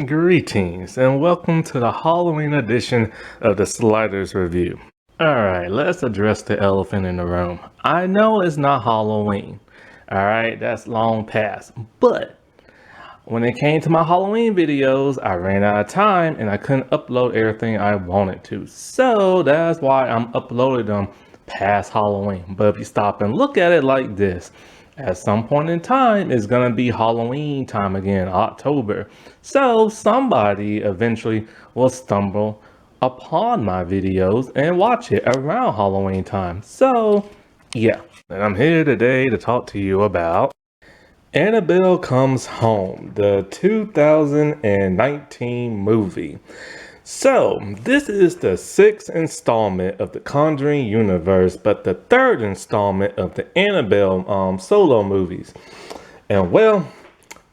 Greetings and welcome to the Halloween edition of the Sliders Review. Alright, let's address the elephant in the room. I know it's not Halloween. Alright, that's long past. But when it came to my Halloween videos, I ran out of time and I couldn't upload everything I wanted to. So that's why I'm uploading them past Halloween. But if you stop and look at it like this, at some point in time, it's gonna be Halloween time again, October. So somebody eventually will stumble upon my videos and watch it around Halloween time. So yeah, and I'm here today to talk to you about Annabelle Comes Home, the 2019 movie. So, this is the 6th installment of the Conjuring universe, but the 3rd installment of the Annabelle solo movies. And well,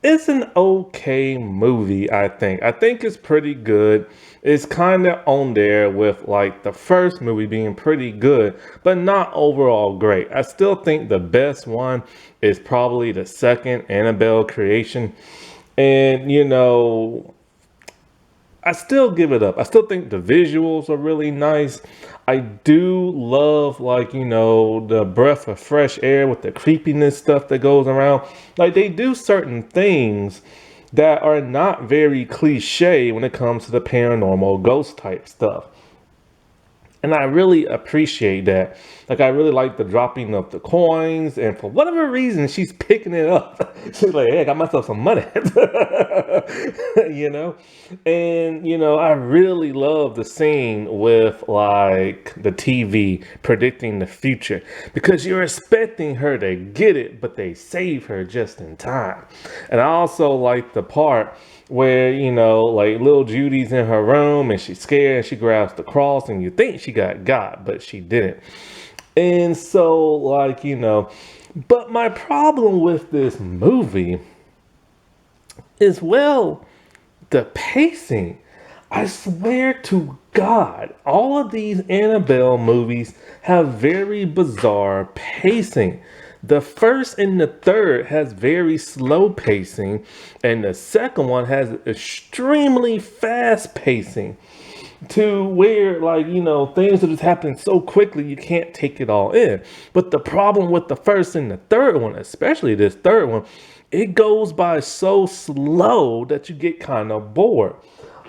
it's an okay movie, I think. I think it's pretty good. It's kind of on there with like the first movie being pretty good, but not overall great. I still think the best one is probably the second Annabelle creation. And you know, I still give it up. I still think the visuals are really nice. I do love, like, you know, the breath of fresh air with the creepiness stuff that goes around. Like, they do certain things that are not very cliche when it comes to the paranormal ghost type stuff. And I really appreciate that. Like, I really like the dropping of the coins. And for whatever reason, she's picking it up. She's like, hey, I got myself some money. You know? And, you know, I really love the scene with, like, the TV predicting the future. Because you're expecting her to get it, but they save her just in time. And I also like the part where, you know, like little Judy's in her room and she's scared and she grabs the cross and you think she got, but she didn't. And so, like, you know, but my problem with this movie is, well, the pacing. I swear to God, all of these Annabelle movies have very bizarre pacing. The first and the third has very slow pacing, and the second one has extremely fast pacing to where, like, you know, things are just happening so quickly you can't take it all in. But the problem with the first and the third one, especially this third one, it goes by so slow that you get kind of bored.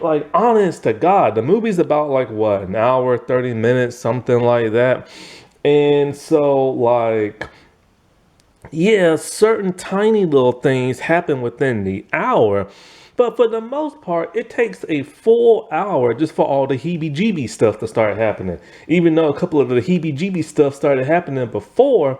Like, honest to God, the movie's about like what, an hour, 30 minutes, something like that. And so, like, yeah, certain tiny little things happen within the hour, but for the most part, it takes a full hour just for all the heebie-jeebie stuff to start happening. Even though a couple of the heebie-jeebie stuff started happening before,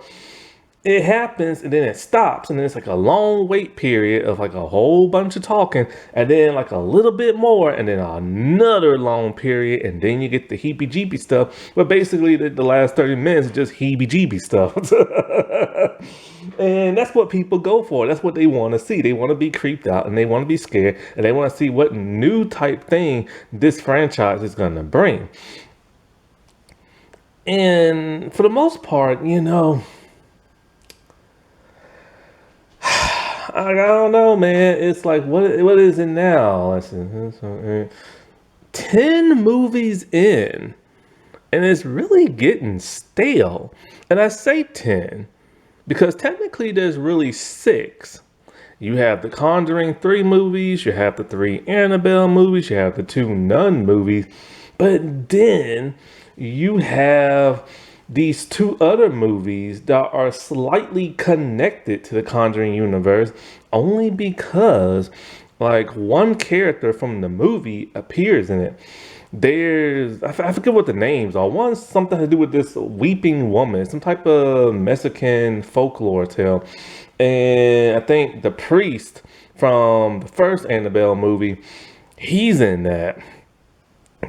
it happens and then it stops, and then it's like a long wait period of like a whole bunch of talking, and then like a little bit more, and then another long period, and then you get the heebie-jeebie stuff. But basically, the last 30 minutes is just heebie-jeebie stuff. And that's what people go for. That's what they want to see. They want to be creeped out and they want to be scared and they want to see what new type thing this franchise is going to bring. And for the most part, you know, I don't know, man. It's like, what is it now? Listen, 10 movies in, and it's really getting stale. And I say 10 because technically there's really 6. You have the Conjuring 3 movies, you have the 3 Annabelle movies, you have the 2 Nun movies, but then you have these 2 other movies that are slightly connected to the Conjuring universe only because, like, one character from the movie appears in it. There's, I forget what the names are. One's something to do with this weeping woman, some type of Mexican folklore tale. And I think the priest from the first Annabelle movie, he's in that.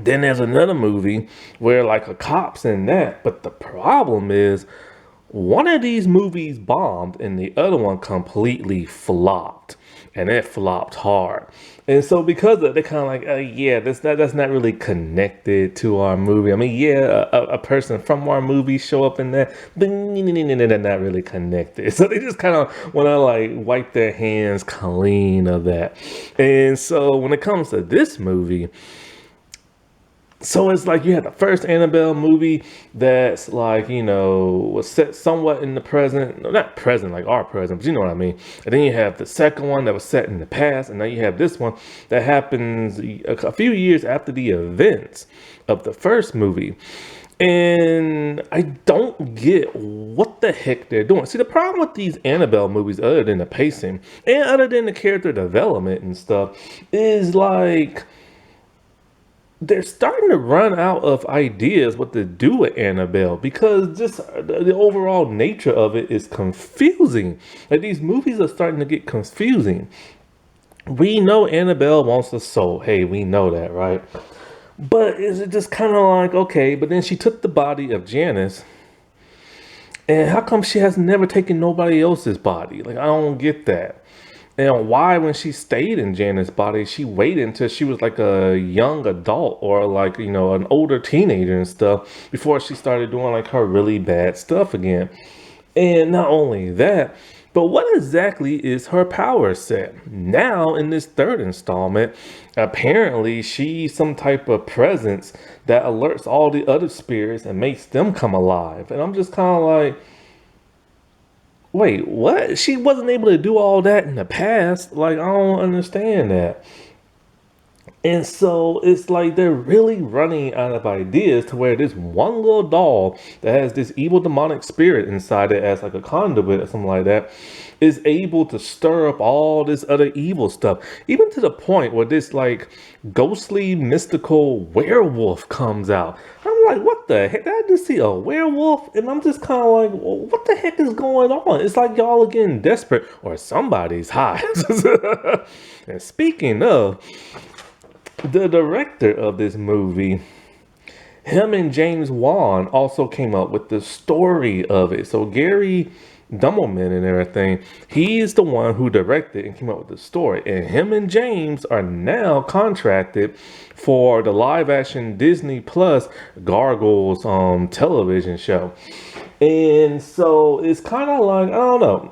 Then there's another movie where like a cop's in that. But the problem is one of these movies bombed and the other one completely flopped. and it flopped hard. And so because of it, they're kind of like, yeah, that's not really connected to our movie. I mean, yeah, a person from our movie show up in that, but they're not really connected. So they just kind of want to like wipe their hands clean of that. And so when it comes to this movie, so it's like you had the first Annabelle movie that's like, was set somewhat in the present, no, not present like our present, but you know what I mean. And then you have the second one that was set in the past, and now you have this one that happens a few years after the events of the first movie. And I don't get what the heck they're doing. See, the problem with these Annabelle movies, other than the pacing and other than the character development and stuff, is like they're starting to run out of ideas what to do with Annabelle because just the overall nature of it is confusing. Like these movies are starting to get confusing. We know Annabelle wants a soul. Hey, we know that, right? But is it just kind of like, okay, but then she took the body of Janice, and how come she has never taken nobody else's body? Like, I don't get that. And why, when she stayed in Janet's body, she waited until she was like a young adult or like, an older teenager and stuff before she started doing like her really bad stuff again. And not only that, but what exactly is her power set? Now, in this third installment, apparently she's some type of presence that alerts all the other spirits and makes them come alive. And I'm just kind of like, wait, what? She wasn't able to do all that in the past. Like, I don't understand that. And so it's like they're really running out of ideas to where this one little doll that has this evil demonic spirit inside it as like a conduit or something like that is able to stir up all this other evil stuff. Even to the point where this like ghostly mystical werewolf comes out. I'm like, what the heck? Did I just see a werewolf? And I'm just kind of like, well, what the heck is going on? It's like y'all are getting desperate or somebody's high. And speaking of, the director of this movie, him and James Wan also came up with the story of it. So Gary Dummelman and everything, he's the one who directed and came up with the story. And him and James are now contracted for the live action Disney Plus Gargoyles television show. And so it's kind of like, I don't know.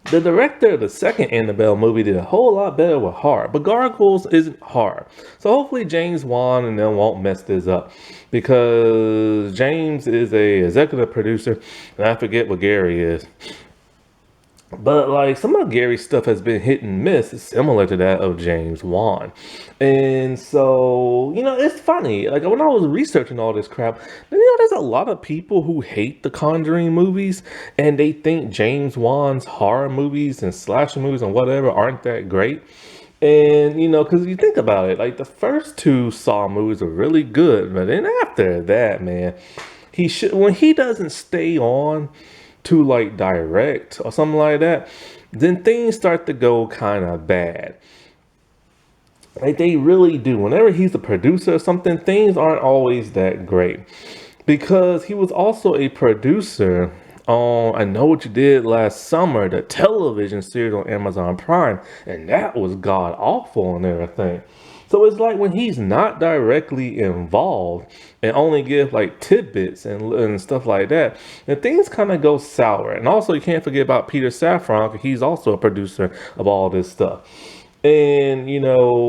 The director of the second Annabelle movie did a whole lot better with horror, but Gargoyles isn't horror. So hopefully James Wan and them won't mess this up, because James is a executive producer, and I forget what Gary is. But like some of Gary's stuff has been hit and miss, it's similar to that of James Wan. And so, it's funny. Like when I was researching all this crap, there's a lot of people who hate the Conjuring movies and they think James Wan's horror movies and slasher movies and whatever aren't that great. And, because you think about it, like the first two Saw movies are really good. But then after that, man, when he doesn't stay on to like direct or something like that, then things start to go kind of bad. Like they really do. Whenever he's a producer or something, things aren't always that great. Because he was also a producer on I Know What You Did Last Summer, the television series on Amazon Prime, and that was god awful and everything. So it's like when he's not directly involved and only give like tidbits and stuff like that, and things kind of go sour. And also you can't forget about Peter Safran, because he's also a producer of all this stuff. And,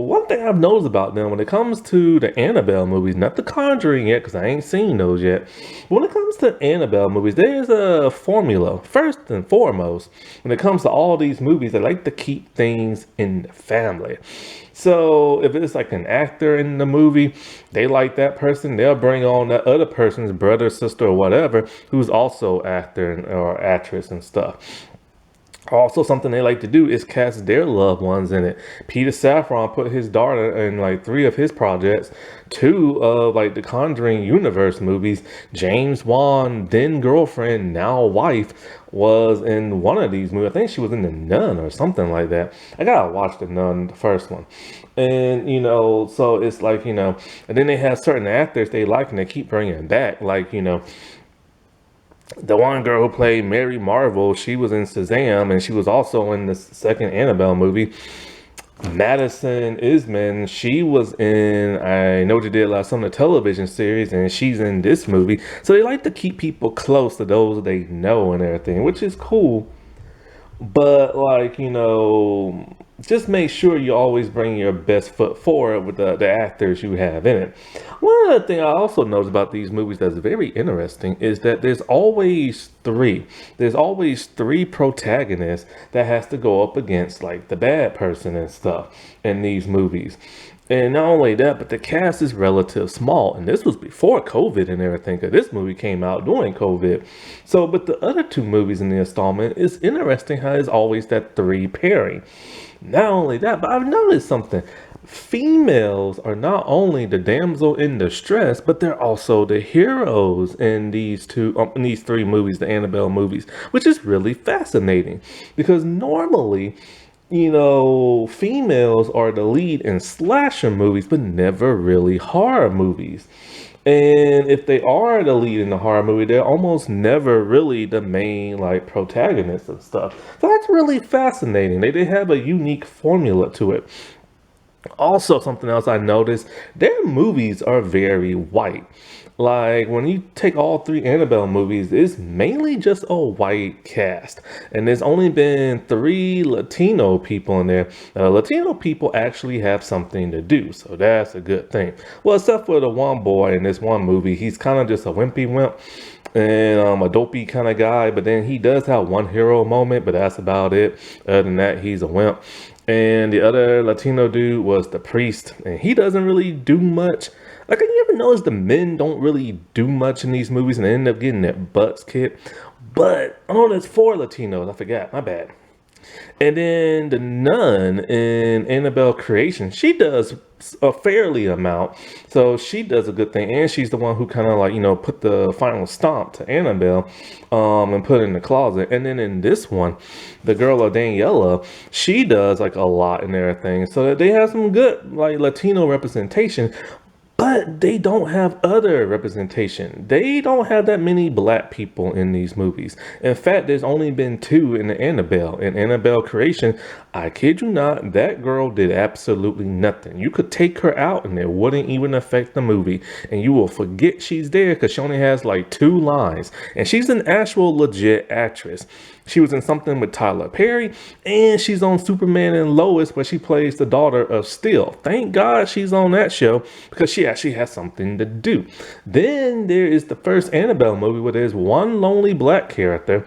one thing I've noticed about them when it comes to the Annabelle movies, not the Conjuring yet, because I ain't seen those yet. But when it comes to Annabelle movies, there's a formula. First and foremost, when it comes to all these movies, they like to keep things in the family. So if it's like an actor in the movie, they like that person, they'll bring on that other person's brother, sister, or whatever, who's also actor or actress and stuff. Also, something they like to do is cast their loved ones in it. Peter Safran put his daughter in like 3 of his projects. 2 of like the Conjuring universe movies. James Wan, then girlfriend, now wife, was in one of these movies. I think she was in The Nun or something like that. I gotta watch The Nun, the first one. And, so it's like, and then they have certain actors they like and they keep bringing back. Like, The one girl who played Mary Marvel, she was in Shazam, and she was also in the second Annabelle movie. Madison Isman, she was in I Know What You Did Last Summer television series, and she's in this movie. So they like to keep people close to those they know and everything, which is cool. But like, just make sure you always bring your best foot forward with the actors you have in it. One other thing I also noticed about these movies that's very interesting is that there's always three protagonists that has to go up against like the bad person and stuff in these movies. And not only that, but the cast is relative small. And this was before COVID and everything, because this movie came out during COVID. So, but the other two movies in the installment, is interesting how it's always that three pairing. Not only that, but I've noticed something. Females are not only the damsel in distress, but they're also the heroes in in these three movies, the Annabelle movies, which is really fascinating because normally, females are the lead in slasher movies, but never really horror movies. And if they are the lead in the horror movie, they're almost never really the main like protagonists and stuff. So that's really fascinating. They have a unique formula to it. Also, something else I noticed, their movies are very white. Like when you take all three Annabelle movies, it's mainly just a white cast. And there's only been three Latino people in there. Latino people actually have something to do, so that's a good thing. Well, except for the one boy in this one movie, he's kind of just a wimpy wimp and a dopey kind of guy, but then he does have one hero moment, but that's about it. Other than that, he's a wimp. And the other Latino dude was the priest, and he doesn't really do much. Like, have you ever noticed the men don't really do much in these movies and they end up getting their butts kicked? But, oh, there's four Latinos. I forgot. My bad. And then the nun in Annabelle Creation, she does a fairly amount. So she does a good thing. And she's the one who kind of like, put the final stomp to Annabelle and put it in the closet. And then in this one, the girl Daniela, she does like a lot in everything. So that they have some good like Latino representation. But they don't have other representation. They don't have that many black people in these movies. In fact, there's only been two in the Annabelle. In Annabelle Creation, I kid you not, that girl did absolutely nothing. You could take her out and it wouldn't even affect the movie. And you will forget she's there because she only has like two lines. And she's an actual legit actress. She was in something with Tyler Perry, and she's on Superman and Lois, where she plays the daughter of Steel. Thank God she's on that show because she actually has something to do. Then there is the first Annabelle movie where there's one lonely black character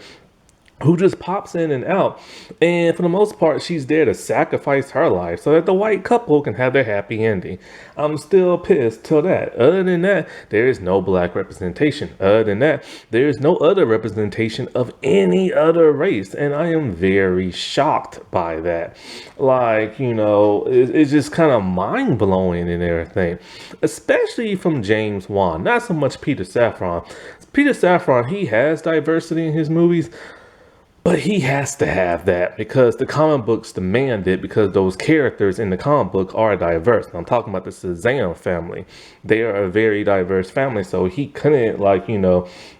who just pops in and out, and for the most part she's there to sacrifice her life so that the white couple can have their happy ending. I'm still pissed till that. Other than that, there is no black representation. Other than that, there is no other representation of any other race, and I am very shocked by that. Like, it's just kind of mind-blowing and everything, especially from James Wan, not so much Peter Safran. Peter Safran, he has diversity in his movies, but he has to have that because the comic books demand it, because those characters in the comic book are diverse. I'm talking about the Shazam family. They are a very diverse family, so he couldn't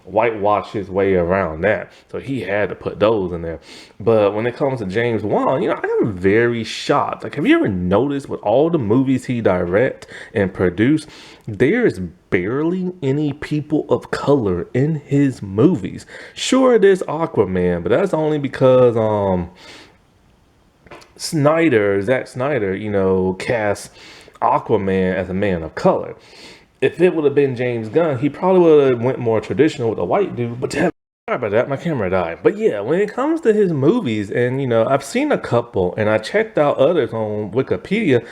whitewash his way around that. So he had to put those in there. But when it comes to James Wan, I am very shocked. Like, have you ever noticed with all the movies he direct and produce, there's barely any people of color in his movies. Sure, there's Aquaman, but that's only because Zack Snyder, cast Aquaman as a man of color. If it would have been James Gunn, he probably would have went more traditional with a white dude, but sorry about that, my camera died. But yeah, when it comes to his movies, and I've seen a couple, and I checked out others on Wikipedia,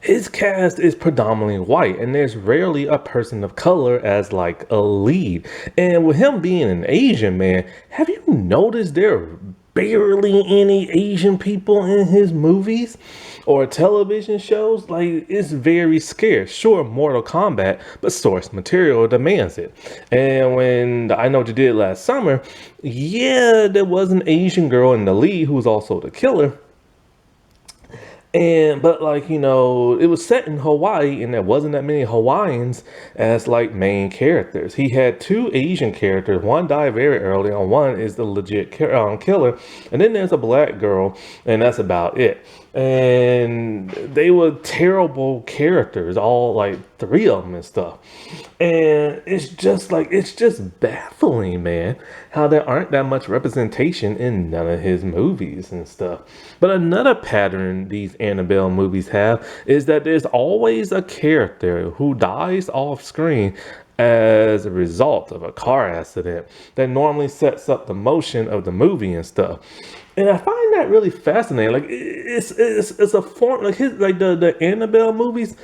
his cast is predominantly white, and there's rarely a person of color as like a lead. And with him being an Asian man, have you noticed there are barely any Asian people in his movies or television shows? Like, it's very scarce. Sure, Mortal Kombat, but source material demands it. And when I Know What You Did Last Summer, yeah, there was an Asian girl in the lead who was also the killer. But like, it was set in Hawaii and there wasn't that many Hawaiians as like main characters. He had two Asian characters. One died very early on. One is the legit killer. And then there's a black girl, and that's about it. And they were terrible characters, all like three of them and stuff. And it's just baffling, man, how there aren't that much representation in none of his movies and stuff. But another pattern these Annabelle movies have is that there's always a character who dies off screen as a result of a car accident that normally sets up the motion of the movie and stuff. And I find that really fascinating. Like it's a form like the Annabelle movies,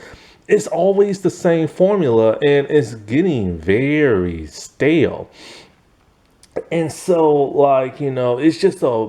it's always the same formula and it's getting very stale. And so, like, it's just a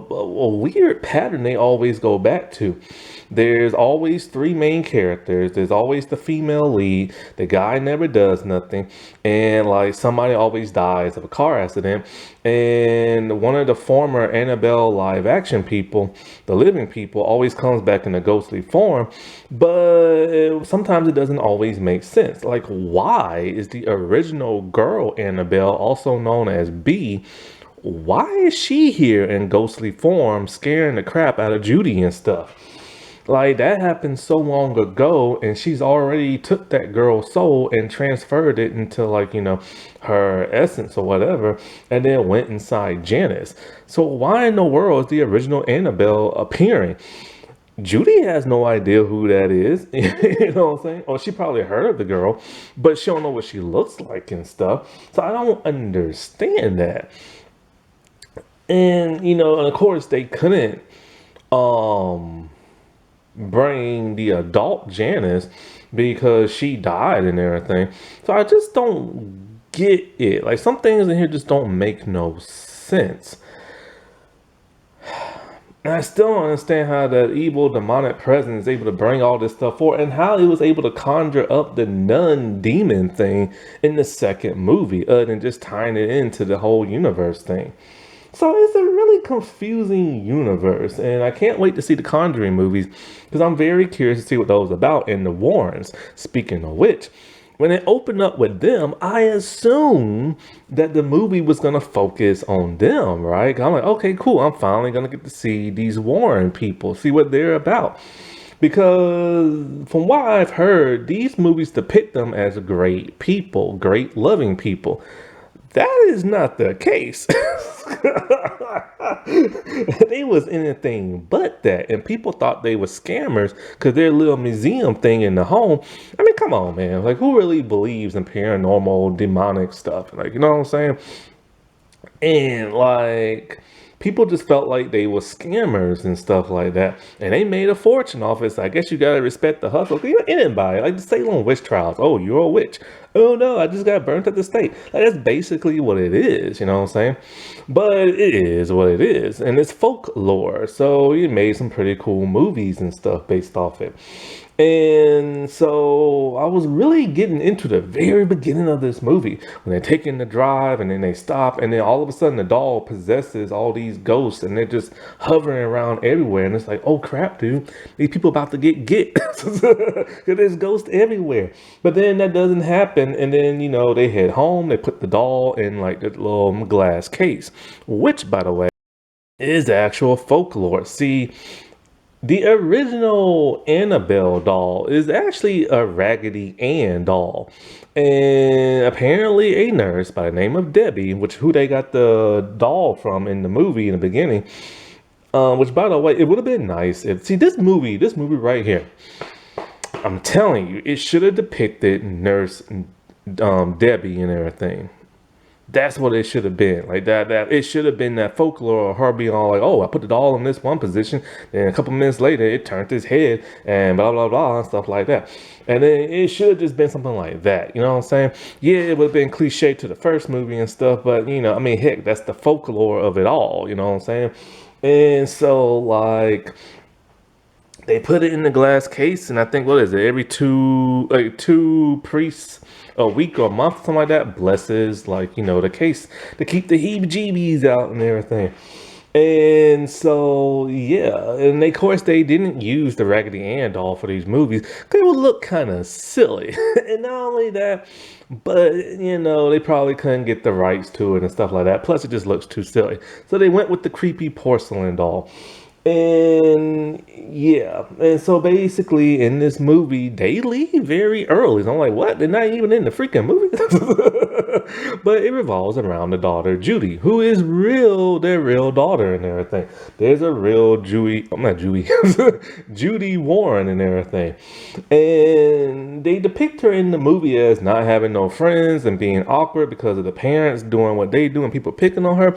weird pattern they always go back to. There's always three main characters. There's always the female lead. The guy never does nothing. And, like, somebody always dies of a car accident. And one of the former Annabelle live action people, the living people, always comes back in a ghostly form. But sometimes it doesn't always make sense. Like, why is the original girl Annabelle, also known as B, why is she here in ghostly form scaring the crap out of Judy and stuff? Like that happened so long ago and she's already took that girl's soul and transferred it into like, her essence or whatever, and then went inside Janice. So why in the world is the original Annabelle appearing? Judy has no idea who that is. You know what I'm saying? Or she probably heard of the girl, but she don't know what she looks like and stuff. So I don't understand that. And of course they couldn't um bring the adult Janice because she died and everything. So I just don't get it. Like some things in here just don't make no sense. And I still don't understand how that evil demonic presence is able to bring all this stuff forward and how he was able to conjure up the nun demon thing in the second movie, other than just tying it into the whole universe thing. So it's a really confusing universe, and I can't wait to see the Conjuring movies because I'm very curious to see what those are about. And the Warrens, speaking of which, when it opened up with them, I assumed that the movie was going to focus on them, right? I'm like, okay, cool. I'm finally going to get to see these Warren people, see what they're about. Because from what I've heard, these movies depict them as great people, great loving people. That is not the case. They was anything but that, and people thought they were scammers because their little museum thing in the home. I mean, come on, man. Like, who really believes in paranormal, demonic stuff? Like, you know what I'm saying? And like people just felt like they were scammers and stuff like that. And they made a fortune off it. So I guess you gotta respect the hustle. You're anybody. Like the Salem witch trials. Oh, you're a witch. Oh no, I just got burnt at the stake. Like that's basically what it is, you know what I'm saying? But it is what it is. And it's folklore. So you made some pretty cool movies and stuff based off it. And so I was really getting into the very beginning of this movie when they're taking the drive and then they stop and then all of a sudden the doll possesses all these ghosts and they're just hovering around everywhere. And it's like, oh crap, dude, these people about to get because there's ghosts everywhere. But then that doesn't happen. And then, they head home. They put the doll in like the little glass case, which, by the way, is actual folklore. See, the original Annabelle doll is actually a Raggedy Ann doll. And apparently a nurse by the name of Debbie, who they got the doll from in the movie in the beginning. Which, by the way, it would have been nice if, see, this movie right here, I'm telling you, it should have depicted Nurse Debbie and everything. That's what it should have been. Like that it should have been that folklore of her being all like, oh, I put it all in this one position. Then a couple minutes later, it turned his head and blah, blah, blah, and stuff like that. And then it should have just been something like that. You know what I'm saying? Yeah, it would have been cliche to the first movie and stuff. But, heck, that's the folklore of it all. You know what I'm saying? And so, like, they put it in the glass case, and I think, what is it, every two priests a week or a month, something like that, blesses, the case to keep the heebie-jeebies out and everything. And so, yeah, and of course they didn't use the Raggedy Ann doll for these movies because it would look kind of silly. And not only that, but they probably couldn't get the rights to it and stuff like that. Plus, it just looks too silly. So they went with the creepy porcelain doll. And yeah, and so basically in this movie, they leave very early. So I'm like, what? They're not even in the freaking movie? But it revolves around the daughter, Judy, who is their real daughter and everything. There's a real not Judy, Judy Warren and everything. And they depict her in the movie as not having no friends and being awkward because of the parents doing what they do and people picking on her.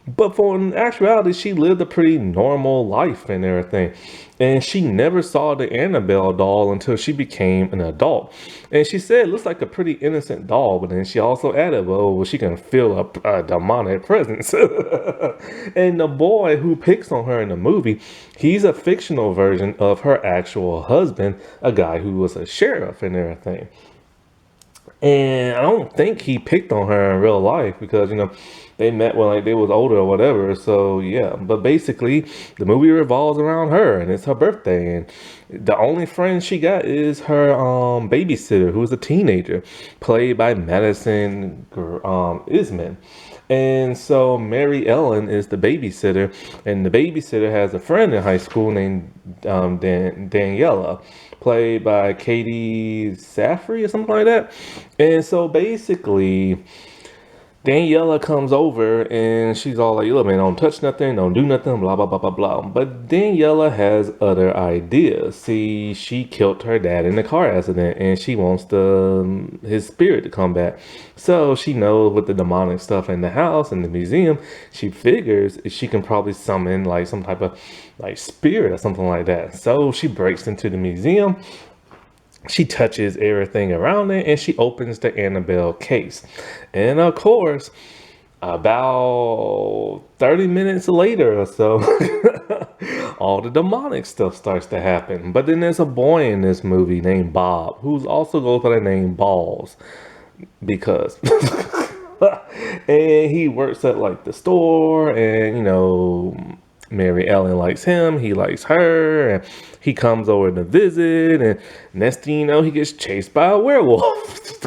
But for in actuality, she lived a pretty normal life and everything. And she never saw the Annabelle doll until she became an adult. And she said it looks like a pretty innocent doll, but then she also added, well she can feel a demonic presence. And the boy who picks on her in the movie, he's a fictional version of her actual husband, a guy who was a sheriff and everything. And I don't think he picked on her in real life because, they met when like they was older or whatever. So yeah, but basically the movie revolves around her and it's her birthday. And the only friend she got is her babysitter, who's a teenager, played by Madison Isman. And so Mary Ellen is the babysitter, and the babysitter has a friend in high school named Daniela, played by Katie Safri or something like that. And so basically, Daniela comes over and she's all like, look, man, don't touch nothing, don't do nothing, blah, blah, blah, blah, blah. But Daniela has other ideas. See, she killed her dad in a car accident and she wants his spirit to come back. So she knows with the demonic stuff in the house and the museum, she figures she can probably summon like some type of like spirit or something like that. So she breaks into the museum. She touches everything around it and she opens the Annabelle case. And of course, about 30 minutes later or so, all the demonic stuff starts to happen. But then there's a boy in this movie named Bob, who's also goes by the name Balls because and he works at like the store, and Mary Ellen likes him, he likes her, and he comes over to visit, and next thing you know, he gets chased by a werewolf.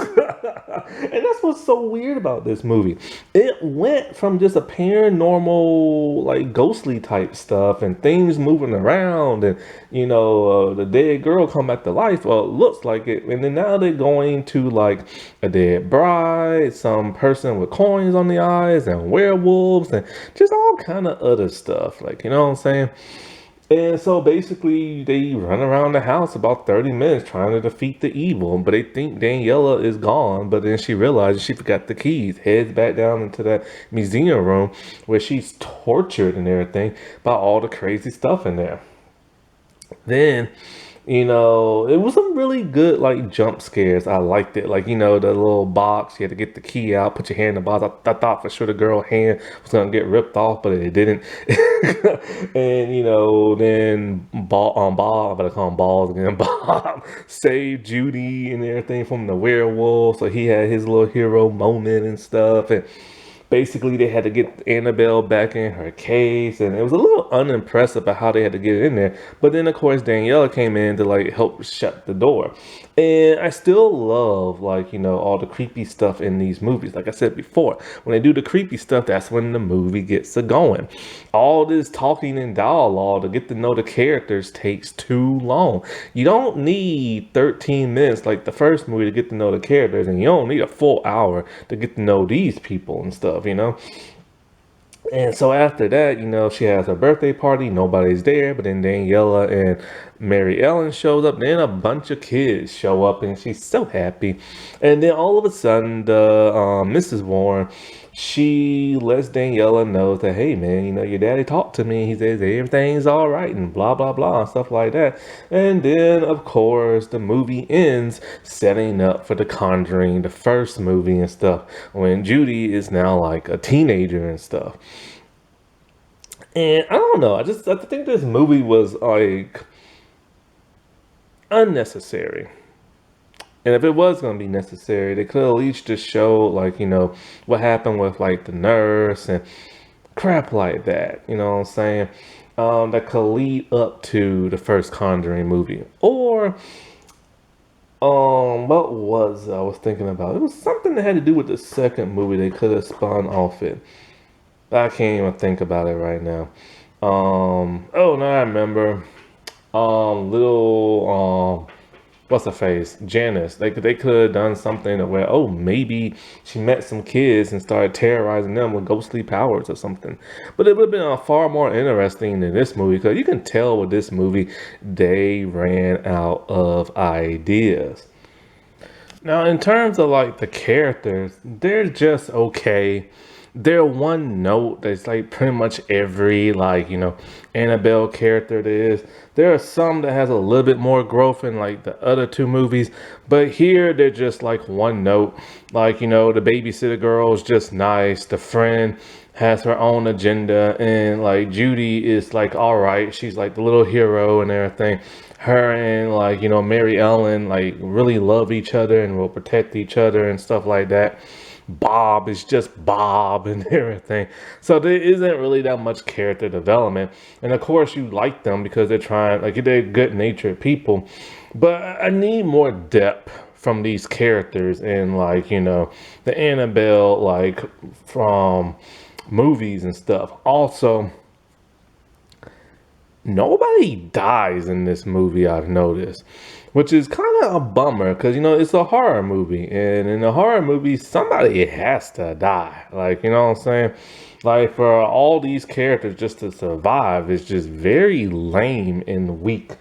And that's what's so weird about this movie. It went from just a paranormal, like ghostly type stuff and things moving around, and the dead girl come back to life. Well, it looks like it, and then now they're going to like a dead bride, some person with coins on the eyes, and werewolves, and just all kind of other stuff. Like, you know what I'm saying? And so basically, they run around the house about 30 minutes trying to defeat the evil, but they think Daniela is gone. But then she realizes she forgot the keys, heads back down into that museum room where she's tortured and everything by all the crazy stuff in there. Then, it was some really good like jump scares. I liked it. Like, the little box, you had to get the key out, put your hand in the box. I thought for sure the girl hand was gonna get ripped off, but it didn't. And then Bob, but I call him Balls again. Bob saved Judy and everything from the werewolf, so he had his little hero moment and stuff. And basically they had to get Annabelle back in her case, and it was a little unimpressive about how they had to get it in there. But then of course Daniela came in to like help shut the door. And I still love like all the creepy stuff in these movies. Like I said before, when they do the creepy stuff, that's when the movie gets going. All this talking and dialogue to get to know the characters takes too long. You don't need 13 minutes like the first movie to get to know the characters, and you don't need a full hour to get to know these people and stuff. And so after that, she has her birthday party. Nobody's there, but then Daniela and Mary Ellen shows up. Then a bunch of kids show up, and she's so happy. And then all of a sudden, the Mrs. Warren, she lets Daniela know that, hey man, your daddy talked to me. He says everything's all right and blah blah blah and stuff like that. And then of course the movie ends setting up for The Conjuring, the first movie and stuff, when Judy is now like a teenager and stuff. And I don't know, I think this movie was like unnecessary. And if it was going to be necessary, they could at least just show, like, what happened with, like, the nurse and crap like that. You know what I'm saying? That could lead up to the first Conjuring movie, or what was I was thinking about? It was something that had to do with the second movie they could have spun off it. I can't even think about it right now. Oh no, I remember. Little what's her face? Janice. They could have done something to where, oh, maybe she met some kids and started terrorizing them with ghostly powers or something. But it would have been far more interesting than this movie, because you can tell with this movie they ran out of ideas. Now, in terms of like the characters, they're just okay. They're one note. That's like pretty much every like Annabelle character there is. There are some that has a little bit more growth in like the other two movies, but here they're just like one note. Like the babysitter girl is just nice. The friend has her own agenda, and like Judy is like all right. She's like the little hero and everything. Her and like Mary Ellen like really love each other and will protect each other and stuff like that. Bob is just Bob and everything. So there isn't really that much character development. And of course you like them because they're trying, like they're good natured people. But I need more depth from these characters and like, the Annabelle like from movies and stuff. Also, nobody dies in this movie, I've noticed, which is kind of a bummer because it's a horror movie, and in a horror movie somebody has to die, like what I'm saying. Like for all these characters just to survive is just very lame and weak.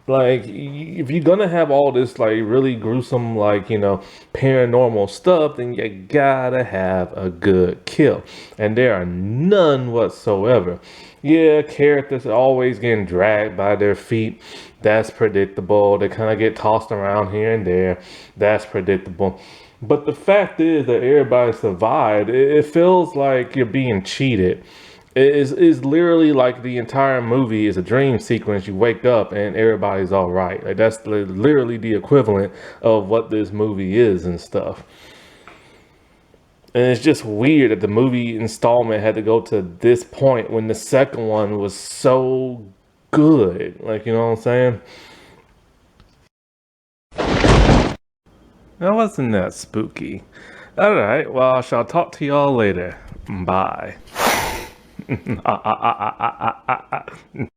Like if you're gonna have all this like really gruesome like paranormal stuff, then you gotta have a good kill, and there are none whatsoever. Yeah, characters are always getting dragged by their feet. That's predictable. They kind of get tossed around here and there. That's predictable. But the fact is that everybody survived. It feels like you're being cheated. It is literally like the entire movie is a dream sequence. You wake up and everybody's all right. Like that's literally the equivalent of what this movie is and stuff. And it's just weird that the movie installment had to go to this point when the second one was so good. Like, you know what I'm saying? That wasn't that spooky. Alright, well, I shall talk to y'all later. Bye.